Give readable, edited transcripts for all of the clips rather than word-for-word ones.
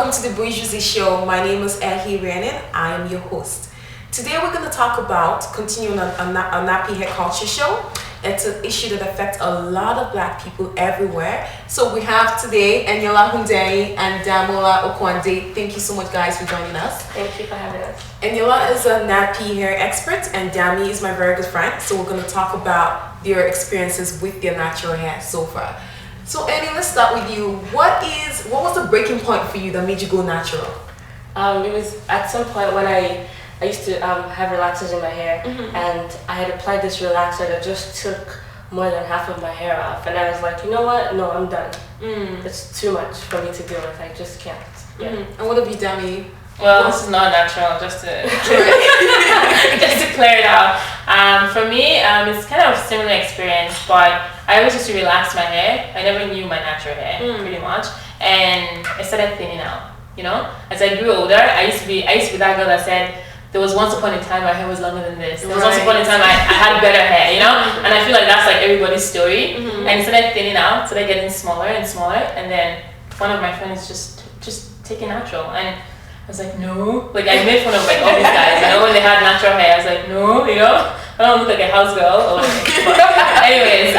welcome to the Bourgeoisie show. My name is Ehi Rhiannon. I am your host. Today we're going to talk about continuing a nappy hair culture show. It's an issue that affects a lot of black people everywhere. So we have today Eniola Hunde and Damola Okwande. Thank you so much guys for joining us. Thank you for having us. Eniola is a nappy hair expert and Dami is my very good friend. So we're going to talk about their experiences with their natural hair so far. So Annie, let's start with you. What was the breaking point for you that made you go natural? It was at some point when I used to have relaxers in my hair, and I had applied this relaxer that just took more than half of my hair off, and I was like, you know what? No, I'm done. It's too much for me to deal with. I just can't. Yeah. And what have you done, Dami? Well, this is not natural, just to just to clear it out. For me, it's kind of a similar experience, but I always used to relax my hair. I never knew my natural hair, pretty much, and I started thinning out. You know, as I grew older, I used to be that girl that said there was once upon a time my hair was longer than this. There was once upon a time I had better hair. You know, and I feel like that's like everybody's story. And it started thinning out, started getting smaller and smaller, and then one of my friends just take it natural and. I was like, no. Like, I made fun of like all these guys, you know, when they had natural hair. I was like, no, you know, I don't look like a house girl. But anyways,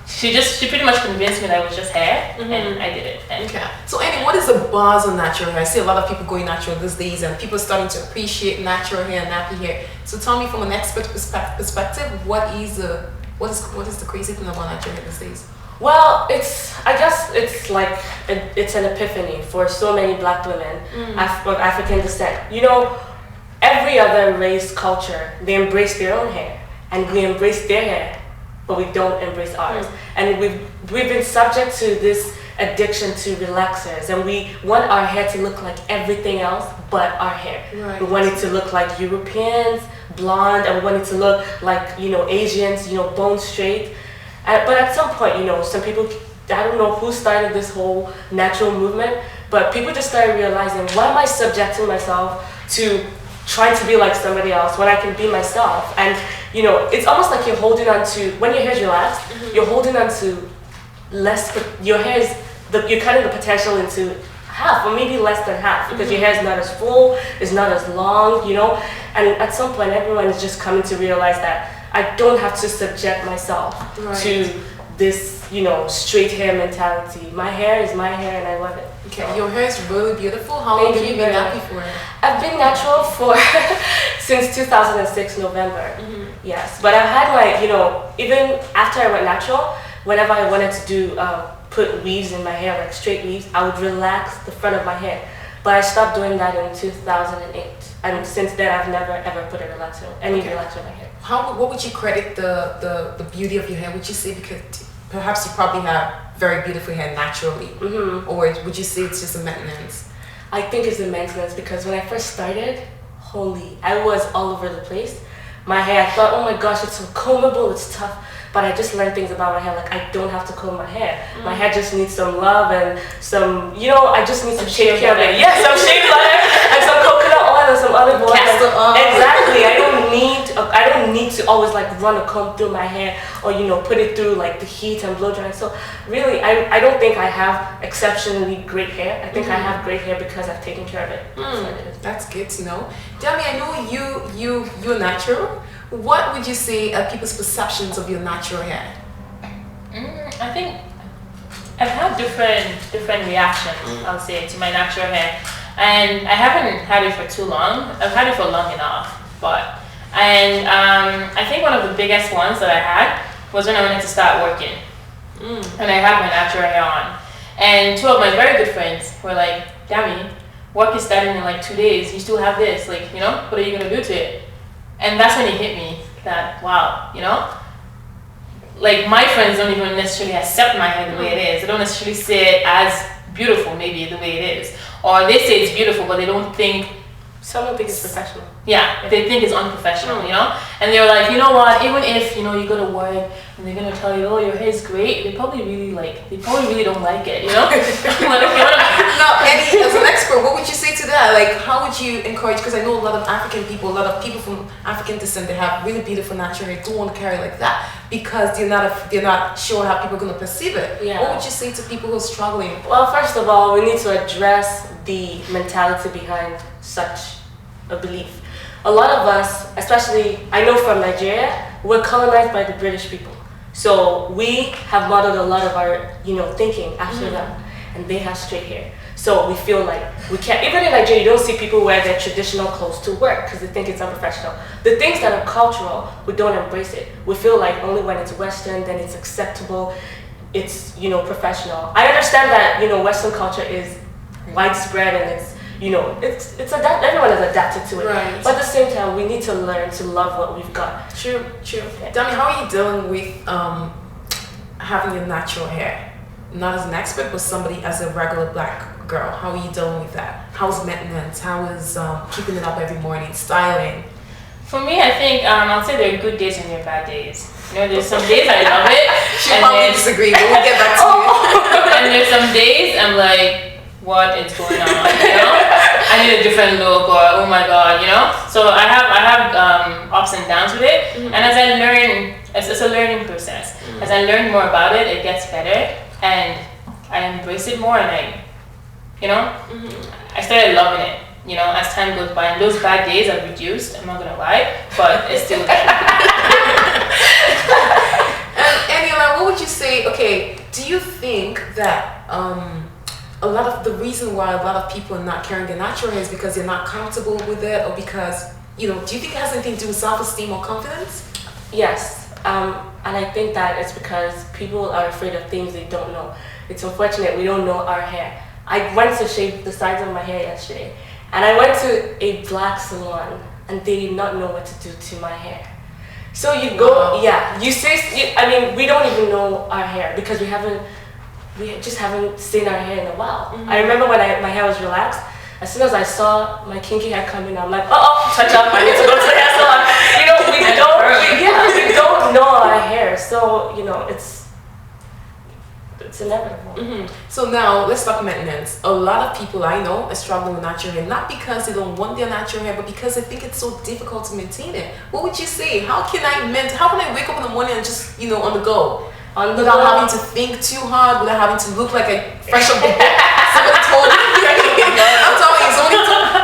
she pretty much convinced me that it was just hair, and I did it. Okay. So, Annie, what is the buzz on natural hair? I see a lot of people going natural these days, and people are starting to appreciate natural hair and nappy hair. So, tell me from an expert perspective, what is the crazy thing about natural hair these days? Well, I guess it's like it's an epiphany for so many black women of African descent. You know, every other race culture, they embrace their own hair, and we embrace their hair, but we don't embrace ours. And we've been subject to this addiction to relaxers, and we want our hair to look like everything else but our hair. Right. We want it to look like Europeans, blonde, and we want it to look like, you know, Asians, you know, bone straight. But at some point, you know, some people, I don't know who started this whole natural movement, but people just started realizing, why am I subjecting myself to trying to be like somebody else when I can be myself? And, you know, it's almost like you're holding on to, when your hair's relaxed, you're holding on to less, your hair is, you're cutting the potential into half, or maybe less than half, because your hair is not as full, it's not as long, you know? And at some point, everyone is just coming to realize that I don't have to subject myself to this, you know, straight hair mentality. My hair is my hair and I love it. Okay, your hair is really beautiful. How long have you been nappy for? I've been natural for since 2006 November. Yes, but I've had my, you know, even after I went natural, whenever I wanted to do put weaves in my hair, like straight weaves, I would relax the front of my hair. But I stopped doing that in 2008, and since then I've never ever put any relaxer in my hair. What would you credit the beauty of your hair? Would you say because perhaps you probably have very beautiful hair naturally, or would you say it's just a maintenance? I think it's a maintenance because when I first started, I was all over the place. My hair, I thought, oh my gosh, it's so combable, it's tough. But I just learned things about my hair, like I don't have to comb my hair. My hair just needs some love and some, you know, I just need to take care of it. Yes, some shea butter and some coconut oil and some olive oil. Castor oil. Exactly. I don't need to always like run a comb through my hair or, you know, put it through like the heat and blow dry. So really, I don't think I have exceptionally great hair. I think I have great hair because I've taken care of it. That's good to know. Dami, I know you're natural. What would you say are people's perceptions of your natural hair? I think I've had different reactions, I'll say, to my natural hair. And I haven't had it for too long. I've had it for long enough. I think one of the biggest ones that I had was when I wanted to start working. And I had my natural hair on. And two of my very good friends were like, Dami, work is starting in like 2 days. You still have this. Like, you know, what are you going to do to it? And that's when it hit me that, wow, you know, like my friends don't even necessarily accept my hair the way it is. They don't necessarily see it as beautiful, maybe the way it is. Or they say it's beautiful, but they don't think. Some think it's professional. Yeah, they think it's unprofessional, you know? And they're like, you know what, even if, you know, you go to work and they're going to tell you, oh, your hair is great, they probably really don't like it, you know? Now, Eddie, as an expert, what would you say to that? Like, how would you encourage, because I know a lot of people from African descent, they have really beautiful natural hair, don't want to carry like that. because they're not sure how people are going to perceive it. Yeah. What would you say to people who are struggling? Well, first of all, we need to address the mentality behind such a belief. A lot of us, especially I know from Nigeria, we're colonized by the British people. So we have modeled a lot of our, thinking after them, and they have straight hair. So we feel like we can't, even in Nigeria, you don't see people wear their traditional clothes to work because they think it's unprofessional. The things that are cultural, we don't embrace it. We feel like only when it's Western, then it's acceptable, it's, professional. I understand that, Western culture is widespread and it's everyone is adapted to it. Right. But at the same time, we need to learn to love what we've got. True. Yeah. Dami, how are you dealing with having your natural hair? Not as an expert, but somebody as a regular black girl. How are you dealing with that? How's maintenance? How is keeping it up every morning, styling? For me, I think I'll say there are good days and there are bad days. There's some days I love it. She probably disagree, but we'll get back to you. And there's some days I'm like, what is going on? I need a different look, or oh my god, So I have ups and downs with it, and as I learn, it's a learning process. As I learn more about it, it gets better, and I embrace it more, and I started loving it. As time goes by, and those bad days have reduced. I'm not gonna lie, but it's still. And Yolanda, what would you say? Okay, do you think that a lot of the reason why a lot of people are not carrying their natural hair is because they're not comfortable with it, or because do you think it has anything to do with self-esteem or confidence? Yes, and I think that it's because people are afraid of things they don't know. It's unfortunate we don't know our hair. I went to shave the sides of my hair yesterday, and I went to a black salon, and they did not know what to do to my hair. So you go, we don't even know our hair because we just haven't seen our hair in a while. I remember when my hair was relaxed, as soon as I saw my kinky hair coming, I'm like, touch up, I need to go to the hair salon. We don't know our hair, so it's inevitable. So now let's talk maintenance. A lot of people I know are struggling with natural hair, not because they don't want their natural hair, but because they think it's so difficult to maintain it. What would you say? How can I wake up in the morning and just on the go? Without having to think too hard, without having to look like a fresh off the boat. Somebody told me. I'm telling you,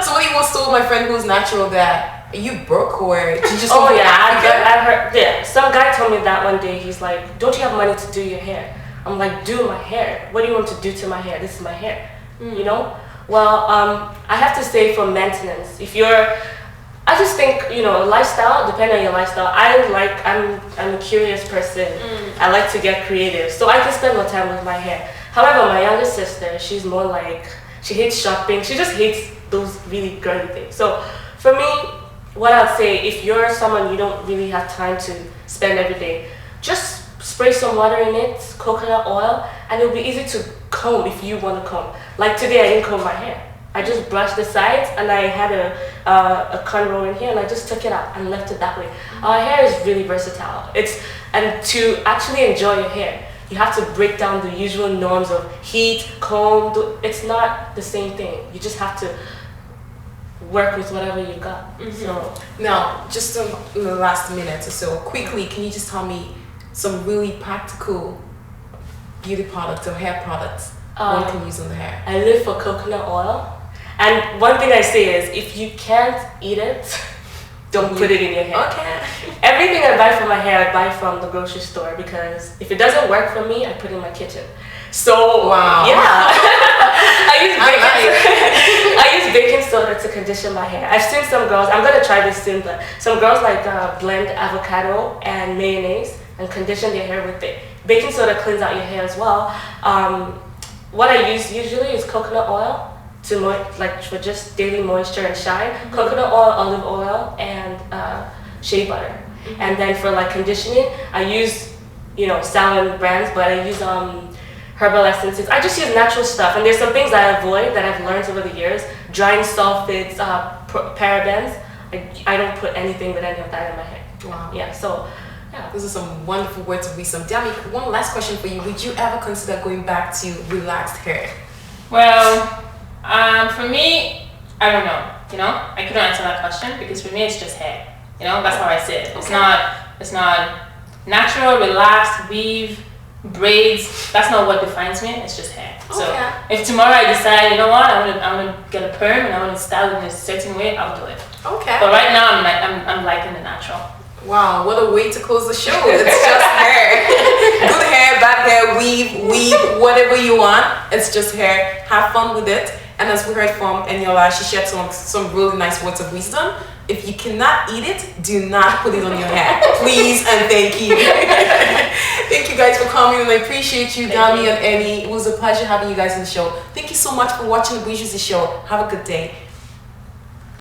somebody once told my friend who's natural that, are you broke or did you just I heard. Yeah, some guy told me that one day. He's like, don't you have money to do your hair? I'm like, do my hair? What do you want to do to my hair? This is my hair. Well, I have to say for maintenance, I just think, lifestyle, depending on your lifestyle, I'm a curious person. I like to get creative. So I can spend more time with my hair. However, my younger sister, she's more like, she hates shopping. She just hates those really girly things. So for me, what I'd say, if you're someone you don't really have time to spend every day, just spray some water in it, coconut oil, and it'll be easy to comb if you want to comb. Like today, I didn't comb my hair. I just brushed the sides, and I had a cornrow in here, and I just took it out and left it that way. Our hair is really versatile. And to actually enjoy your hair, you have to break down the usual norms of heat, comb. It's not the same thing. You just have to work with whatever you got. So now, just in the last minute or so, quickly, can you just tell me some really practical beauty products or hair products one can use on the hair? I live for coconut oil. And one thing I say is, if you can't eat it, don't put it in your hair. Okay. Everything I buy for my hair, I buy from the grocery store, because if it doesn't work for me, I put it in my kitchen. So, wow. Yeah. I use baking soda to condition my hair. I've seen some girls, I'm going to try this soon, but some girls blend avocado and mayonnaise and condition their hair with it. Baking soda cleans out your hair as well. What I use usually is coconut oil for just daily moisture and shine. Coconut oil, olive oil, and shea butter. And then for conditioning, I use salon brands, but I use herbal essences. I just use natural stuff, and there's some things I avoid that I've learned over the years. Drying sulfates, parabens. I don't put anything with any of that in my hair. Wow. Yeah. So. Yeah. Those are some wonderful words of wisdom. Dami, one last question for you. Would you ever consider going back to relaxed hair? Well, for me, I don't know. I couldn't answer that question because for me it's just hair. That's how I see it. It's not natural, relaxed, weave, braids. That's not what defines me. It's just hair. So if tomorrow I decide, you know what, I'm gonna get a perm and I want to style it in a certain way, I'll do it. Okay. But right now I'm liking the natural. Wow, what a way to close the show. It's just hair. Good hair, bad hair, weave, whatever you want. It's just hair. Have fun with it. And as we heard from Eniola, she shared some really nice words of wisdom. If you cannot eat it, do not put it on your hair. Please and thank you. Thank you guys for coming, and I appreciate you, Dami and Annie. It was a pleasure having you guys on the show. Thank you so much for watching the Bourgeoisie show. Have a good day.